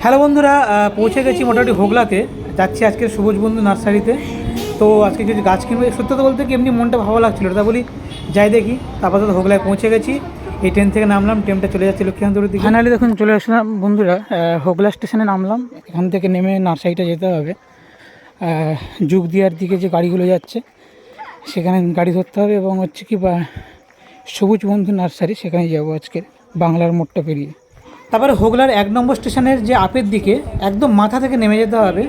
Hello বন্ধুরা, পৌঁছে গেছি মোটামুটি হোগলাতে। যাচ্ছি আজকে সবুজ বন্ধু নার্সারিতে। তো আজকে কিছু গাছ কিনবে। সত্যি কথা বলতে কি এমনি মনটা ভালো লাগছিলো, তা বলি যাই দেখি। তারপর তো হোগলায় পৌঁছে গেছি। এই ট্রেন থেকে নামলাম, ট্রেনটা চলে যাচ্ছে লক্ষ্মীকান্তপুরের দিকে। ফাইনালি দেখুন চলে আসলাম বন্ধুরা, হোগলা স্টেশনে নামলাম। এখান থেকে নেমে নার্সারিটা যেতে হবে। যুগদিয়ার দিকে যে গাড়িগুলো যাচ্ছে সেখানে গাড়ি ধরতে হবে, এবং হচ্ছে কি সবুজ বন্ধু নার্সারি সেখানে যাবো আজকে, বাংলার মোড়টা পেরিয়ে। তারপরে হোগলার 1 নম্বর স্টেশনের যে আপের দিকে একদম মাথা থেকে নেমে যেতে হবে,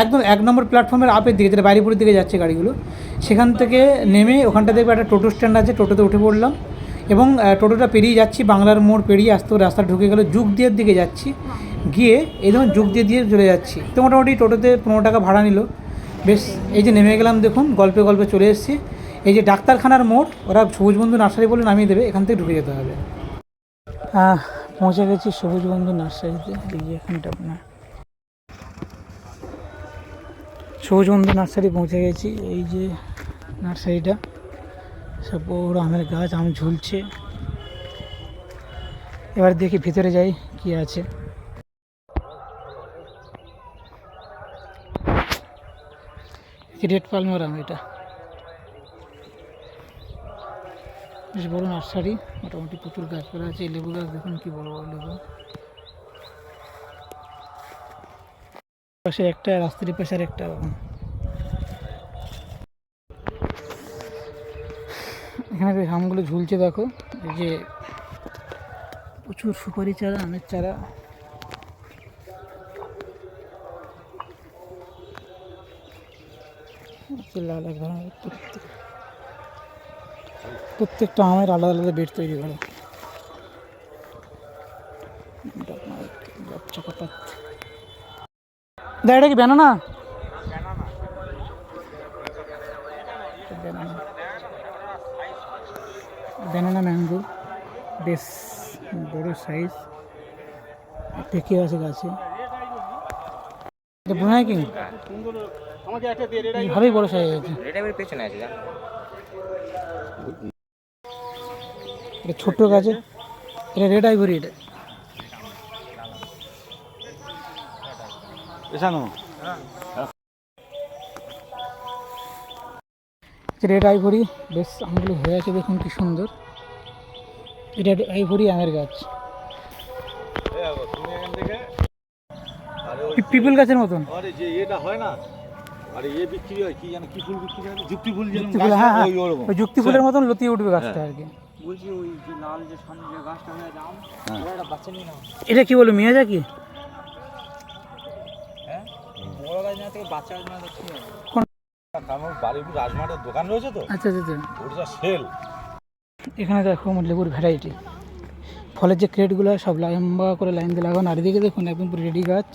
একদম 1 নম্বর প্ল্যাটফর্মের আপের দিকে, যেটা বাড়িপুরের দিকে যাচ্ছে গাড়িগুলো। সেখান থেকে নেমে ওখানটা দেখবে একটা টোটো স্ট্যান্ড আছে, টোটোতে উঠে পড়লাম এবং টোটোটা পেরিয়ে যাচ্ছি, বাংলার মোড় পেরিয়ে আসতে রাস্তা ঢুকে গেল, যুগদিয়ার দিকে যাচ্ছি। গিয়ে এই ধরুন যুগদিয়া দিয়ে চলে যাচ্ছি। তো মোটামুটি টোটোতে 15 টাকা ভাড়া নিল। বেশ, এই যে নেমে গেলাম দেখুন, গল্পে গল্পে চলে এসেছি। এই যে ডাক্তারখানার মোড়, ওরা সবুজ বন্ধু নার্সারি বলে নামিয়ে দেবে, এখান থেকে ঢুকে যেতে হবে। পৌঁছে গেছি সবুজ বন্ধু নার্সারিতে। এই যে এখানটা আপনার সবুজ বন্ধু নার্সারি পৌঁছে গেছি। এই যে নার্সারিটা, সব বড় আমের গাছ, আম ঝুলছে। এবার দেখি ভিতরে যাই কি আছে। রেড পালমার আম, এটা বেশ বড় নার্সারি, মোটামুটি প্রচুর গাছপালা আছে। লেবু গাছ দেখুন কি বড় বড় লেবু। পাশে একটা, রাস্তার পাশে আর একটা। এখানে যে আমগুলো ঝুলছে দেখো, এই যে প্রচুর সুপারি চারা, আমের চারা। লাল এক ধরনের প্রত্যেকটা আমের আলাদা আলাদা বেড তৈরি করে। এটা কি ব্যানানা? ব্যানানা ম্যাঙ্গো, বেশ বড় সাইজ, পেকে আছে গাছে। এটা বোনাই কিং ভালোই বড় সাইজ আছে। এটা ছোট্ট গাছে, এটা রেড আইভরি। এটা রেড আইভরি, বেশ আমগুলো হয়ে আছে দেখুন কি সুন্দর। এটা আইভরি আমের গাছ, পিপল গাছের মতন। হ্যাঁ হ্যাঁ, ওই যুক্তি ফুলের মতন লতিয়ে উঠবে গাছটা আর কি। এটা কি বলো মিয়াজাকি? আচ্ছা আচ্ছা। এখানে দেখো আমার লেবুর ভ্যারাইটি, ফলের যে ক্রেটগুলো সব লম্বা করে লাইন দিয়ে লাগানো। আর এদিকে দেখুন একদম পুরো রেডি গাছ,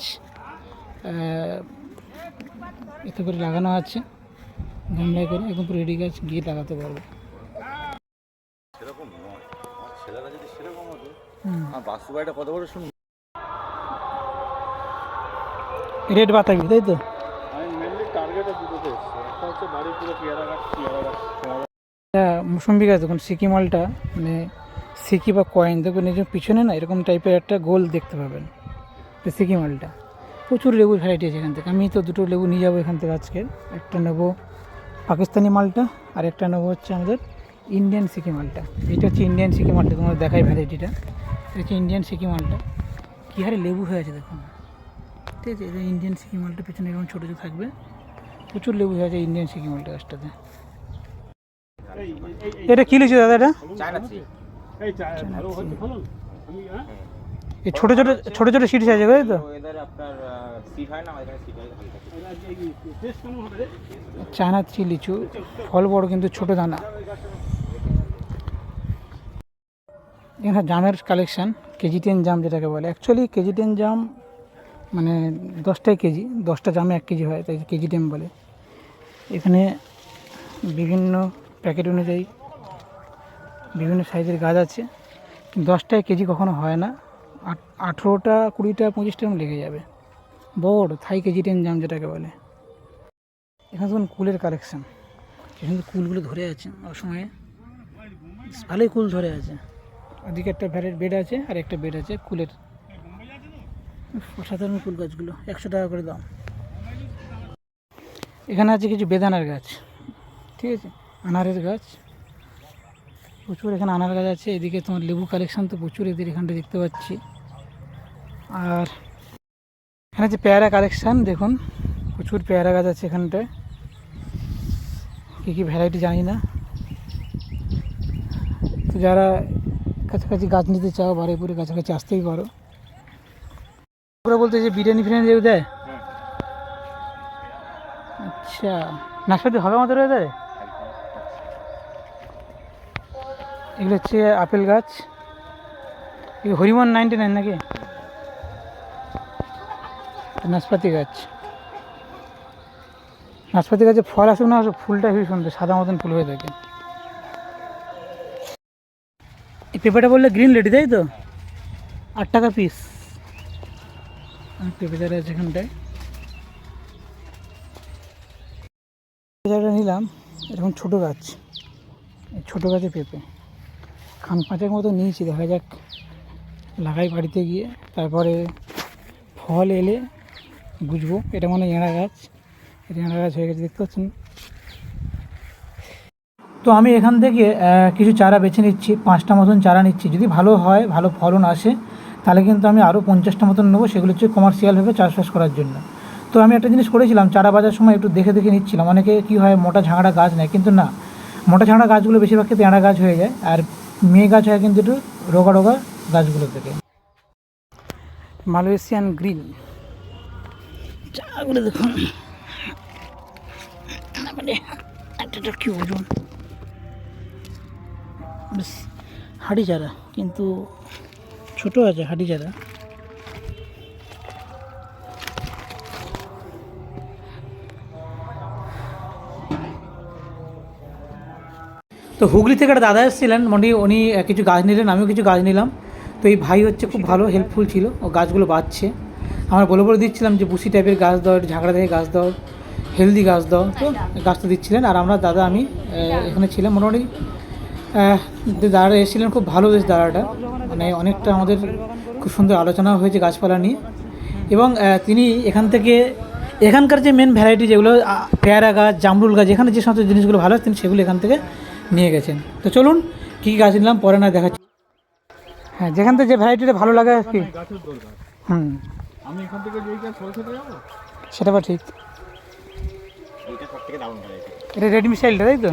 এতে করে লাগানো আছে গামলায় করে, একদম পুরো রেডি গাছ, গিয়ে লাগাতে পারবে। রেড বাতাবি, তাই তো? মুসম্বি গাছ দেখুন, সিকি মালটা, মানে সিকি বা কয়েন দেখবেন এই যে পিছনে না এরকম টাইপের একটা গোল দেখতে পাবেন, সিকি মালটা। প্রচুর লেবুর ভ্যারাইটি আছে এখান থেকে। আমি তো দুটো লেবু নিয়ে যাবো এখান থেকে আজকে। একটা নেবো পাকিস্তানি মালটা, আর একটা নেবো হচ্ছে আমাদের ইন্ডিয়ান সিকি মালটা। এটা হচ্ছে ইন্ডিয়ান সিকি মালটা, তোমার দেখাই ভ্যারাইটিটা। এটা হচ্ছে ইন্ডিয়ান সিকি মালটা, কী হারে লেবু হয়ে আছে দেখুন, ঠিক আছে? এটা ইন্ডিয়ান সিকি মালটা, পেছনে এরকম ছোটো ছোটো থাকবে, প্রচুর লেবু হয়ে আছে ইন্ডিয়ান সিকি মালটা গাছটাতে। এটা কি লিচু দাদা? এটা এই ছোটো ছোটো ছোটো ছোটো সিট আছে, তাই তো? চায়না থ্রি লিচু, ফল বড় কিন্তু ছোট দানা। এখানে জামের কালেকশান, কেজি 10 জাম যেটাকে বলে। অ্যাকচুয়ালি কেজি 10 জাম মানে 10টাই কেজি, 10টা জামে 1 কেজি হয়, তাই কেজি 10 বলে। এখানে বিভিন্ন প্যাকেট অনুযায়ী বিভিন্ন সাইজের গাছ আছে। 10টায় কেজি কখনো হয় না, 18টা 20টা 25টা লেগে যাবে। বড় থাই কেজি 10 জাম যেটাকে বলে। এখানে দেখুন কুলের কালেকশান, এখানে কুলগুলো ধরে আছে অসময়ে, ভালোই কুল ধরে আছে। ওদিকে একটা বেড আছে, আর একটা বেড আছে কুলের। অসাধারণ ফুল গাছগুলো, 100 টাকা করে দাম। এখানে আছে কিছু বেদানার গাছ, ঠিক আছে, আনারের গাছ প্রচুর, এখানে আনার গাছ আছে। এদিকে তোমার লেবু কালেকশন তো প্রচুর এদের এখানটা দেখতে পাচ্ছি। আর এখানে যে পেয়ারা কালেকশান দেখুন, প্রচুর পেয়ারা গাছ আছে এখানটায়, কী কী ভ্যারাইটি জানি না। তো যারা কাছাকাছি গাছ নিতে চাও বারুইপুরে কাছাকাছি আসতেই পারো। ওরা বলতে যে বিরিয়ানি ফিরিয়ানি যেও দেয়, আচ্ছা নাশপাতি হবে আমাদের দেয়। এগুলো হচ্ছে আপেল গাছ, এগুলো হরিমন 99 নাকি, নাশপাতি গাছ। নাশপাতি গাছে ফল আসুক না আসুক, ফুলটা খুবই সুন্দর, সাদা মতন ফুল হয়ে থাকে। এই পেঁপেটা বললে গ্রিন লেডি তাই তো, 8 টাকা পিস। পেঁপে চারা আছে এখানটায়, পেঁপে নিলাম। এরকম ছোটো গাছ, ছোটো গাছে পেঁপে খান 5 মতো নিয়েছি, দেখা যাক লাগাই বাড়িতে গিয়ে, তারপরে ফল এলে বুঝবো। এটা মনে হয় এঁড়া গাছ, এটা এঁড়া গাছ হয়ে গেছে দেখতে পাচ্ছেন। তো আমি এখান থেকে কিছু চারা বেছে নিচ্ছি, 5টা মতন চারা নিচ্ছি। যদি ভালো হয়, ভালো ফলন আসে, তাহলে কিন্তু আমি আরও 50টা মতন নেবো, সেগুলো হচ্ছে কমার্শিয়ালভাবে চাষবাস করার জন্য। তো আমি একটা জিনিস করেছিলাম, চারা বাজার সময় একটু দেখে দেখে নিচ্ছিলাম। অনেকে কী হয় মোটা ঝাঁকড়া গাছ নেয়, কিন্তু না, মোটা ঝাঁকড়া গাছগুলো বেশিরভাগ ক্ষেত্রে এঁড়া গাছ হয়ে যায়, আর মেয়ে গাছ হয় কিন্তু একটু রোগা রোগা গাছগুলো থেকে। মালয়েশিয়ান গ্রিন চারাগুলো দেখুন, মানে একটা কী ওজন, বেশ হাঁড়ি চারা, কিন্তু ছোটো আছে হাঁড়ি চারা। তো হুগলি থেকে একটা দাদা এসেছিলেন, উনি কিছু গাছ নিলেন, আমিও কিছু গাছ নিলাম। তো এই ভাই হচ্ছে খুব ভালো হেল্পফুল ছিল, ও গাছগুলো বাঁচছে। আমরা বলে দিচ্ছিলাম যে বুসি টাইপের গাছ দাও, ঝাঁকড়া থেকে গাছ দাও, হেলদি গাছ দাও, তো গাছটা দিচ্ছিলেন। আর আমরা দাদা আমি এখানে ছিলাম। মোটামুটি দাদারা এসেছিলেন, খুব ভালো বেশ দাদাটা, মানে অনেকটা আমাদের খুব সুন্দর আলোচনা হয়েছে গাছপালা নিয়ে। এবং তিনি এখানকার যে মেন ভ্যারাইটি যেগুলো পেয়ারা গাছ, জামরুল গাছ, এখানে যে সমস্ত জিনিসগুলো ভালো তিনি সেগুলো এখান থেকে নিয়ে গেছেন। তো চলুন কী কী গাছ নিলাম পরে না দেখাচ্ছি। হ্যাঁ, যেখান থেকে যে ভ্যারাইটিটা ভালো লাগে আর কি। আমি এখান থেকে যেই গাছ সরষেটা যাবো, সেটা বা ঠিক, এইটা সব থেকে দারুণ ভ্যারাইটি। এটা রেডমি স্টাইলটা তাই তো?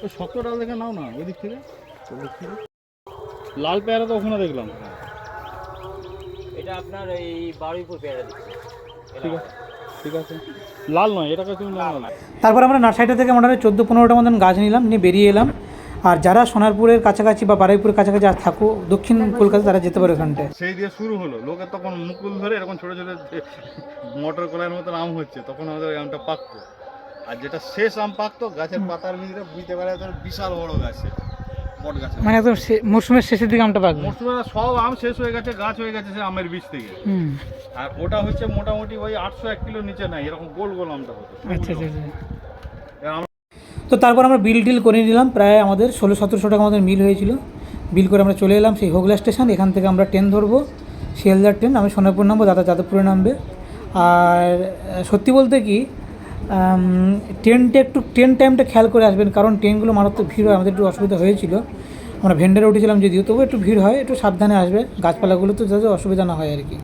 ওই শক্তটা দেখে নাও না, ওই দিক থেকে লাল পেয়ারা তো ওখানে দেখলাম। এটা আপনার এই বারুইপুর পেয়ারা দিচ্ছে। ঠিক আছে, ঠিক আছে, লাল নয়, এটাকে তুমি লাল নয়। তারপর আমরা নার্সারিটা থেকে মোটামুটি 14-15টা মতন গাছ নিলাম, নিয়ে বেরিয়ে এলাম। আর যারা সোনারপুরের কাছাকাছি বা বারুইপুরের কাছাকাছি আর থাকো দক্ষিণ কলকাতা, তারা যেতে পারে ওখানটায়। সেই দিয়ে শুরু হলো, লোকের তখন মুকুল ধরে এরকম ছোটো ছোটো মটর কলার মতন আম হচ্ছে, তখন আমাদের আমটা পাকতো। আর যেটা শেষ আম পাকতো গাছের পাতার ভিতরে বুঝতে পারে বিশাল বড় গাছ, বট গাছ, মানে একদম মরশুমের শেষের দিকে আমটা পাকবে। মরশুমে সব আম শেষ হয়ে গেছে, গাছ হয়ে গেছে সে আমের বীজ থেকে। আর ওটা হচ্ছে মোটামুটি ওই 800-1 কিলো নিচে নাই, এরকম গোল গোল আমটা হতো। আচ্ছা আচ্ছা। তো তারপর আমরা বিল করে নিলাম, প্রায় আমাদের 1600-1700 টাকা আমাদের মিল হয়েছিল। বিল করে আমরা চলে এলাম সেই হোগলা স্টেশন। এখান থেকে আমরা ট্রেন ধরবো, শিয়ালদার ট্রেন। আমি সোনারপুর নামবো, দাদা যাদবপুরে নামবে। আর সত্যি বলতে কি, ট্রেন টাইমটা খেয়াল করে আসবেন, কারণ ট্রেনগুলো মারাত্মক ভিড় হয়। আমাদের একটু অসুবিধা হয়েছিল, আমরা ভেন্ডারে উঠেছিলাম যদিও, তবু একটু ভিড় হয়, একটু সাবধানে আসবে, গাছপালাগুলো তো যাতে অসুবিধা না হয় আর কি।